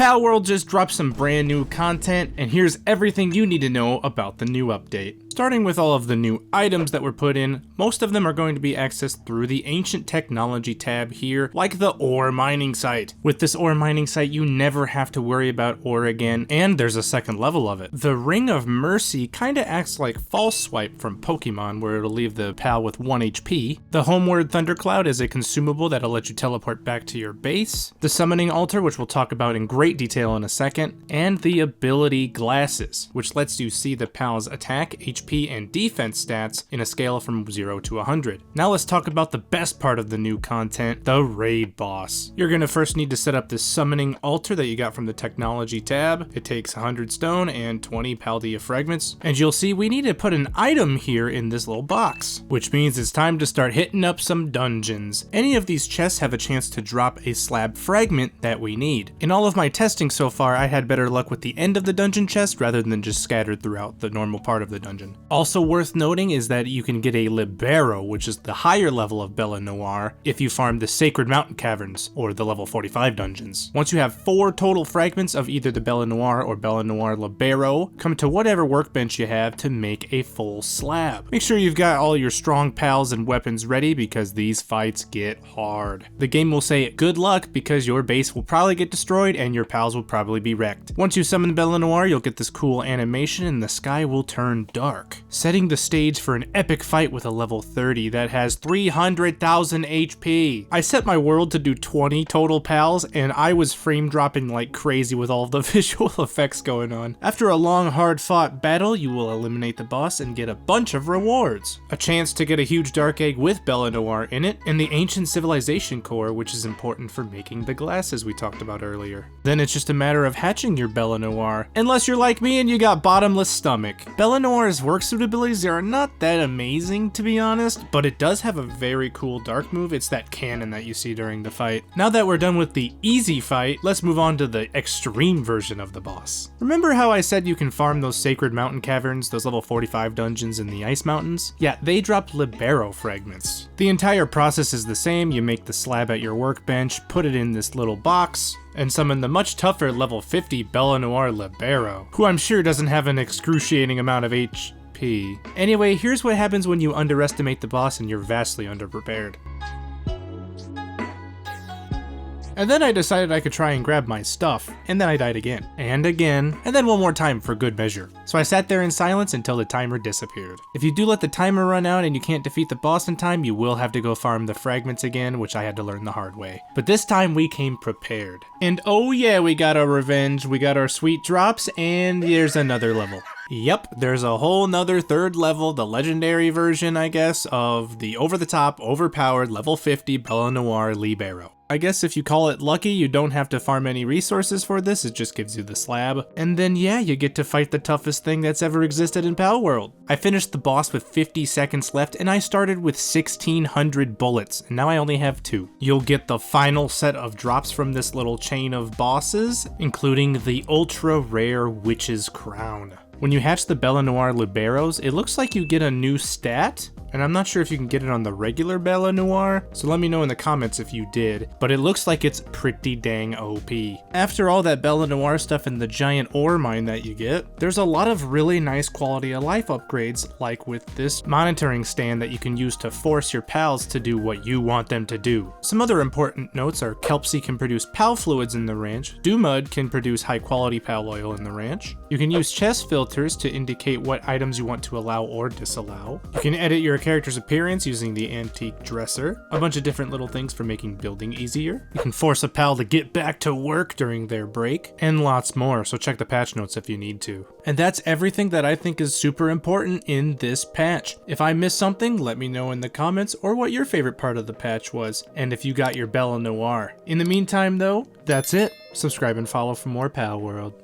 Palworld just dropped some brand new content, and here's everything you need to know about the new update. Starting with all of the new items that were put in, most of them are going to be accessed through the Ancient Technology tab here, like the ore mining site. With this ore mining site, you never have to worry about ore again, and there's a second level of it. The Ring of Mercy kinda acts like False Swipe from Pokemon, where it'll leave the pal with 1 HP. The Homeward Thundercloud is a consumable that'll let you teleport back to your base. The Summoning Altar, which we'll talk about in great detail in a second, and the Ability Glasses, which lets you see the pal's attack, HP, and defense stats in a scale from 0 to 100. Now let's talk about the best part of the new content, the raid boss. You're gonna first need to set up this Summoning Altar that you got from the Technology tab. It takes 100 stone and 20 Paldia fragments, and you'll see we need to put an item here in this little box, which means it's time to start hitting up some dungeons. Any of these chests have a chance to drop a slab fragment that we need. In all of my testing so far, I had better luck with the end of the dungeon chest rather than just scattered throughout the normal part of the dungeon. Also worth noting is that you can get a Libero, which is the higher level of Bellanoir, if you farm the Sacred Mountain Caverns, or the level 45 dungeons. Once you have 4 total fragments of either the Bellanoir or Bellanoir Libero, come to whatever workbench you have to make a full slab. Make sure you've got all your strong pals and weapons ready because these fights get hard. The game will say good luck because your base will probably get destroyed and your pals will probably be wrecked. Once you summon Bellanoir, you'll get this cool animation and the sky will turn dark, setting the stage for an epic fight with a level 30 that has 300,000 HP. I set my world to do 20 total pals and I was frame dropping like crazy with all the visual effects going on. After a long hard fought battle, you will eliminate the boss and get a bunch of rewards. A chance to get a huge dark egg with Bellanoir in it, and the Ancient Civilization core, which is important for making the glasses we talked about earlier. Then it's just a matter of hatching your Bellanoir, unless you're like me and you got bottomless stomach. Bellanoir's work suit abilities are not that amazing to be honest, but it does have a very cool dark move. It's that cannon that you see during the fight. Now that we're done with the easy fight, let's move on to the extreme version of the boss. Remember how I said you can farm those Sacred Mountain Caverns, those level 45 dungeons in the Ice Mountains? Yeah, they drop Libero fragments. The entire process is the same. You make the slab at your workbench, put it in this little box, and summon the much tougher level 50 Bellanoir Libero, who I'm sure doesn't have an excruciating amount of HP. Anyway, here's what happens when you underestimate the boss and you're vastly underprepared. And then I decided I could try and grab my stuff, and then I died again, and again, and then one more time for good measure. So I sat there in silence until the timer disappeared. If you do let the timer run out and you can't defeat the boss in time, you will have to go farm the fragments again, which I had to learn the hard way. But this time we came prepared. And oh yeah, we got our revenge, we got our sweet drops, and there's another level. Yep, there's a whole nother third level, the legendary version, I guess, of the over-the-top, overpowered level 50 Bellanoir Libero. I guess if you call it lucky, you don't have to farm any resources for this, it just gives you the slab. And then yeah, you get to fight the toughest thing that's ever existed in Palworld. I finished the boss with 50 seconds left and I started with 1,600 bullets, and now I only have 2. You'll get the final set of drops from this little chain of bosses, including the ultra rare Witch's Crown. When you hatch the Bellanoir Liberos, it looks like you get a new stat, and I'm not sure if you can get it on the regular Bellanoir, so let me know in the comments if you did, but it looks like it's pretty dang OP. After all that Bellanoir stuff and the giant ore mine that you get, there's a lot of really nice quality of life upgrades, like with this monitoring stand that you can use to force your pals to do what you want them to do. Some other important notes are Kelpsy can produce pal fluids in the ranch, Dumud can produce high quality pal oil in the ranch, you can use chest filters to indicate what items you want to allow or disallow, you can edit your character's appearance using the antique dresser, a bunch of different little things for making building easier. You can force a pal to get back to work during their break, and lots more, so check the patch notes if you need to. And that's everything that I think is super important in this patch. If I missed something, let me know in the comments or what your favorite part of the patch was, and if you got your Bellanoir. In the meantime though, that's it. Subscribe and follow for more Palworld.